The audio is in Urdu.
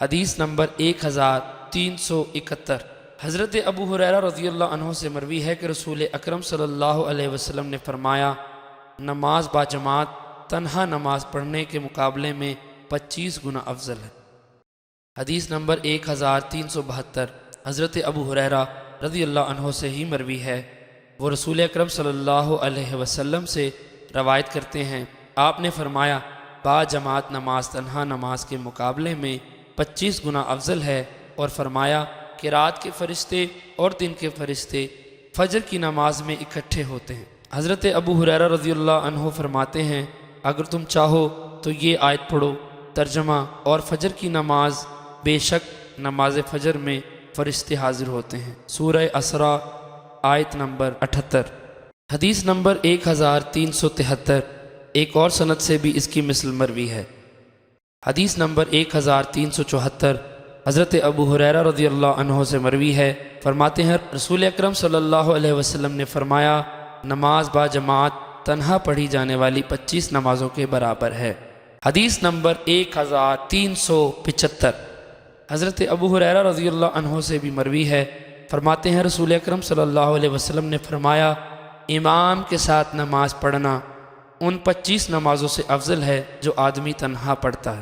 حدیث نمبر 1371۔ حضرت ابو ہریرہ رضی اللہ عنہ سے مروی ہے کہ رسول اکرم صلی اللہ علیہ وسلم نے فرمایا، نماز با جماعت تنہا نماز پڑھنے کے مقابلے میں 25 گنا افضل ہے۔ حدیث نمبر 1372۔ حضرت ابو ہریرہ رضی اللہ عنہ سے ہی مروی ہے، وہ رسول اکرم صلی اللہ علیہ وسلم سے روایت کرتے ہیں، آپ نے فرمایا، با جماعت نماز تنہا نماز کے مقابلے میں 25 گنا افضل ہے، اور فرمایا کہ رات کے فرشتے اور دن کے فرشتے فجر کی نماز میں اکٹھے ہوتے ہیں۔ حضرت ابو ہریرہ رضی اللہ عنہ فرماتے ہیں، اگر تم چاہو تو یہ آیت پڑھو، ترجمہ، اور فجر کی نماز، بے شک نماز فجر میں فرشتے حاضر ہوتے ہیں، سورہ اسراء آیت نمبر 78۔ حدیث نمبر 1373۔ ایک اور سند سے بھی اس کی مثل مروی ہے۔ حدیث نمبر 1374۔ حضرت ابو ہریرہ رضی اللہ عنہ سے مروی ہے، فرماتے ہیں، رسول اکرم صلی اللہ علیہ وسلم نے فرمایا، نماز با جماعت تنہا پڑھی جانے والی 25 نمازوں کے برابر ہے۔ حدیث نمبر 1375۔ حضرت ابو ہریرہ رضی اللہ عنہ سے بھی مروی ہے، فرماتے ہیں، رسول اکرم صلی اللہ علیہ وسلم نے فرمایا، امام کے ساتھ نماز پڑھنا ان 25 نمازوں سے افضل ہے جو آدمی تنہا پڑھتا ہے۔